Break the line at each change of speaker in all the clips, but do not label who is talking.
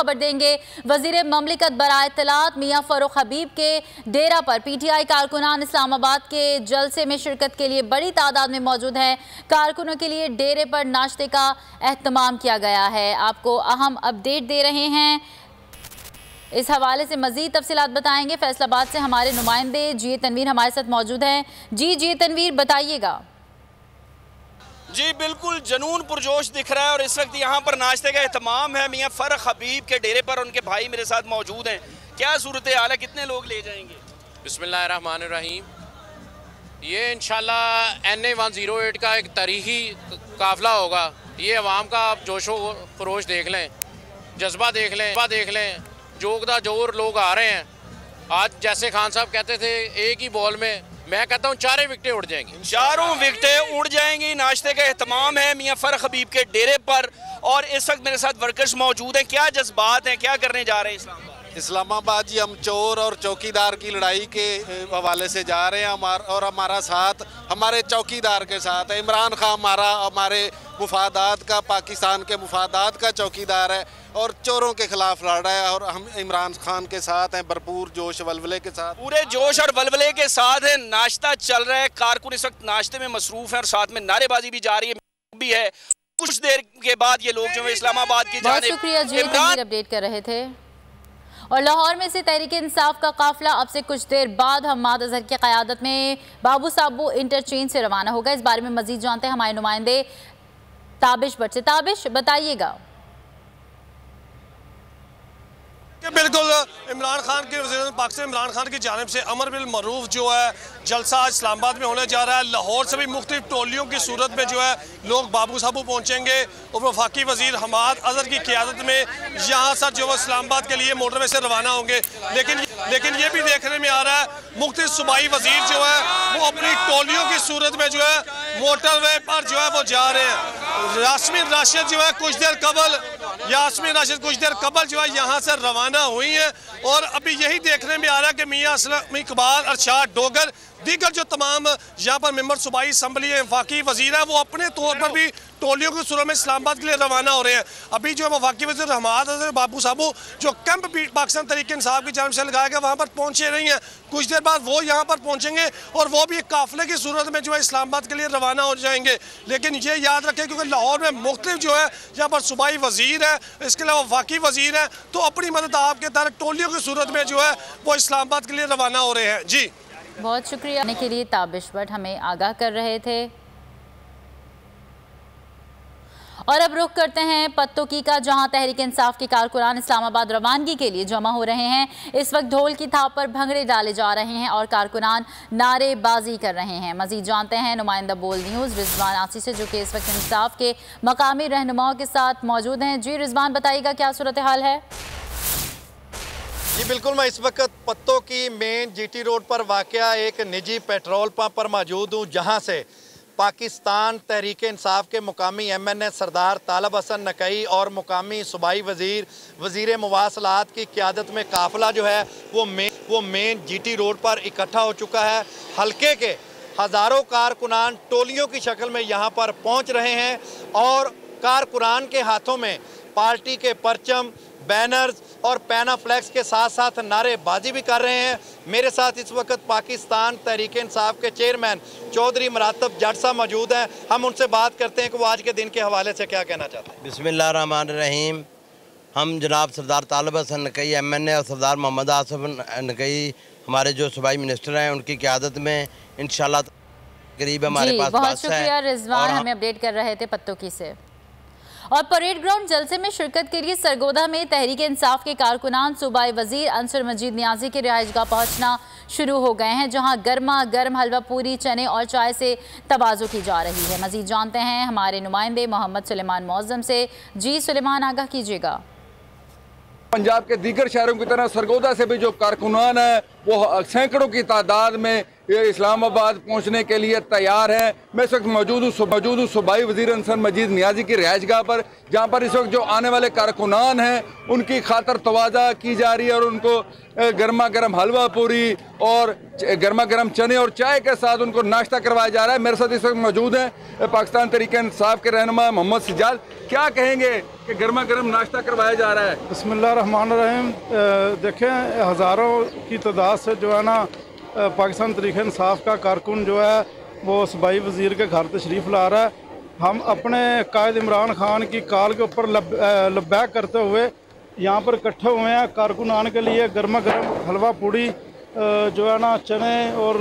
खबर देंगे। वजीर ममलिकत बराए इत्तलात मियां फरूख हबीब के डेरा पर पीटीआई कारकुनान इस्लामाबाद के जलसे में शिरकत के लिए बड़ी तादाद में मौजूद हैं। कारकुनों के लिए डेरे पर नाश्ते का एहतमाम किया गया है। आपको अहम अपडेट दे रहे हैं। इस हवाले से मजीद तफसीलात बताएंगे। फैसलाबाद से हमारे नुमाइंदे जी तनवीर हमारे साथ मौजूद हैं। जी तनवीर, बताइएगा।
जी बिल्कुल, जुनून पुरजोश दिख रहा है और इस वक्त यहाँ पर नाश्ते का एहतमाम है। मियां फरूख हबीब के डेरे पर उनके भाई मेरे साथ मौजूद हैं। क्या सूरत हाल है, कितने लोग ले जाएंगे?
बिस्मिल्लाहिर्रहमानिर्रहीम। ये इंशाल्लाह NA 108 का एक तारीखी काफिला होगा। ये अवाम का आप जोशो खरोश देख लें, जज्बा देख लें, जोगदा जोर लोग आ रहे हैं। आज जैसे खान साहब कहते थे एक ही बॉल में, मैं कहता हूँ 4 विकेटें उड़ जाएंगी।
4 विकेटें उड़ जाएंगी। नाश्ते का एहतमाम है मियां फरूख हबीब के डेरे पर और इस वक्त मेरे साथ वर्कर्स मौजूद हैं। क्या जज्बात हैं, क्या करने जा रहे हैं
इस्लामाबाद? जी हम चोर और चौकीदार की लड़ाई के हवाले से जा रहे हैं और हमारा साथ हमारे चौकीदार के साथ है। इमरान खान हमारे मुफादात का, पाकिस्तान के मुफादात का चौकीदार है और चोरों के खिलाफ लड़ रहा है और हम इमरान खान के साथ हैं, भरपूर जोश वल्वले के साथ,
पूरे जोश और वल्वले के साथ है। नाश्ता चल रहा है, कारकुन इस वक्त नाश्ते में मसरूफ है और साथ में नारेबाजी भी जारी है। कुछ देर के बाद ये लोग जो है इस्लामाबाद की
बहुत शुक्रिया जी, अपडेट कर रहे थे। और लाहौर में से तहरीक इंसाफ का काफिला अब से कुछ देर बाद हम्माद अजहर की क़यादत में बाबू साबू इंटरचेंज से रवाना होगा। इस बारे में मजीद जानते हैं हमारे नुमाइंदे ताबिश भट्ट से। ताबिश, बताइएगा।
बिल्कुल, इमरान खान के वज़ीर-ए-आज़म पाकिस्तान इमरान खान की जानिब से अमर बिल मरूफ जो है जलसा आज इस्लामाबाद में होने जा रहा है। लाहौर से भी मुख्तलिफ टोलियों की सूरत में जो है लोग बाबू साबू पहुँचेंगे और वफाकी वज़ीर हम्माद अजहर की क़यादत में यहाँ से जो है इस्लामाबाद के लिए मोटरवे से रवाना होंगे। लेकिन ये भी देखने में आ रहा है मुख्तलिफ सूबाई वज़ीर जो है वो अपनी टोलियों की सूरत में जो है मोटरवे पर जो है वो जा रहे हैं। यास्मीन राशिद जो है कुछ देर कबल जो है यहाँ से रवाना हुई है और अभी यही देखने में आ रहा है कि मियां असलम इकबाल, अरशाद डोगर, दीगर जो तमाम यहाँ पर मेंबर सूबाई असम्बली वफाकी वज़ीर है वो अपने तौर पर भी टोलियों की सूरत में इस्लामाबाद के लिए रवाना हो रहे हैं। अभी जो है वफाकी वज़ीर हम्माद अजहर बाबू साबू जो कैंप पाकिस्तान तहरीक इंसाफ की जानिब से लगाया गया वहाँ पर पहुँचे नहीं हैं। कुछ देर बाद वो यहाँ पर पहुँचेंगे और वो भी एक काफिले की सूरत में जो है इस्लामाबाद के लिए रवाना हो जाएंगे। लेकिन ये याद रखें क्योंकि लाहौर में मुख्तलिफ जो है यहाँ पर सूबाई वज़ीर है, इसके अलावा वफाकी वज़ीर है, तो अपनी मदद आपके तहत टोलियों की सूरत में जो है वो इस्लामाबाद के लिए रवाना हो रहे हैं। जी
बहुत शुक्रिया के लिए ताबिश भट्ट हमें आगाह कर रहे थे। और अब रुख करते हैं पत्तोकी का, जहां तहरीक इंसाफ के कारकुनान इस्लामाबाद रवानगी के लिए जमा हो रहे हैं। इस वक्त ढोल की थाप पर भंगड़े डाले जा रहे हैं और कारकुनान नारेबाजी कर रहे हैं। मजीद जानते हैं नुमाइंदा बोल न्यूज़ रिजवान आसी से, जो कि इस वक्त इंसाफ के मकामी रहनुमाओं के साथ मौजूद हैं। जी रिजवान, बताइएगा क्या सूरत हाल है?
जी बिल्कुल, मैं इस वक्त पत्तों की मेन GT रोड पर वाक़या एक निजी पेट्रोल पंप पर मौजूद हूँ, जहाँ से पाकिस्तान तहरीक इंसाफ के मुकामी MNA सरदार तालब हसन नकई और मुकामी सूबाई वज़ीर मवासलात की क़यादत में काफ़िला जो है वो मेन GT रोड पर इकट्ठा हो चुका है। हल्के के हज़ारों कारकुनान टोलियों की शक्ल में यहाँ पर पहुँच रहे हैं और कारकुनान के हाथों में पार्टी के परचम, बैनर्स और पैनाफ्लेक्स के साथ साथ नारेबाजी भी कर रहे हैं। मेरे साथ इस वक्त पाकिस्तान तहरीक इंसाफ के चेयरमैन चौधरी मुरातब जट साहब मौजूद हैं। हम उनसे बात करते हैं कि वो आज के दिन के हवाले से क्या कहना चाहते हैं।
बिस्मिल्लाहिर्रहमानिर्रहीम। हम जनाब सरदार तालब हसन नकई MNA और सरदार मोहम्मद आसिफ नकई हमारे जो सूबाई मिनिस्टर हैं उनकी क़यादत में इंशाल्लाह करीब हमारे पास
बहुत शुक्रिया रिजवान, हमें अपडेट कर रहे थे पत्तोकी से। और परेड ग्राउंड जलसे में शिरकत के लिए सरगोदा में तहरीक इंसाफ के कारकुनान सूबाई वजीर अंसुर मजीद नियाजी की रिहाइशगाह पहुंचना शुरू हो गए हैं, जहां गर्मा गर्म हलवा पूरी, चने और चाय से तवाज़ु की जा रही है। मजीद जानते हैं हमारे नुमाइंदे मोहम्मद सुलेमान मौज़म से। जी सुलेमान, आगाह कीजिएगा।
पंजाब के दीगर शहरों की तरह सरगोदा से भी जो कारकुनान है वो सैकड़ों की तादाद में ये इस्लामाबाद पहुंचने के लिए तैयार हैं। मैं इस वक्त मौजूद हूँ सूबाई वज़ीर अंसर मजीद नियाजी की रिहाइशगाह पर, जहाँ पर इस वक्त जो आने वाले कारकुनान हैं उनकी खातर तवाज़ा की जा रही है और उनको गर्मा गर्म हलवा पूरी और गर्मा गर्म चने और चाय के साथ उनको नाश्ता करवाया जा रहा है। मेरे साथ इस वक्त मौजूद हैं पाकिस्तान तहरीक इंसाफ के रहनुमा मोहम्मद सिजाल। क्या कहेंगे कि गर्मा गर्म नाश्ता करवाया जा रहा है?
बिस्मिल्लाहिर्रहमानिर्रहीम। देखें, हज़ारों की तादाद से जो है ना पाकिस्तान तहरीक इंसाफ का कारकुन जो है वो सूबाई वज़ीर के घर तशरीफ़ ला रहा है। हम अपने कायद इमरान खान की कॉल के ऊपर लब्बैक करते हुए यहाँ पर इकट्ठे हुए हैं। कारकुनान के लिए गर्मा गर्म हलवा पूड़ी जो है ना चने और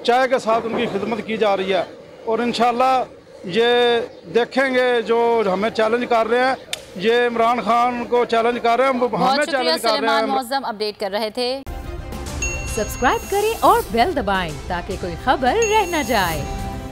चाय के साथ उनकी खिदमत की जा रही है और इंशाल्लाह ये देखेंगे जो हमें चैलेंज कर रहे हैं, ये इमरान खान को चैलेंज कर रहे हैं, हमें चैलेंज कर रहे हैं।
मौज़म अपडेट कर रहे थे।
सब्सक्राइब करें और बेल दबाएं ताकि कोई खबर रह न जाए।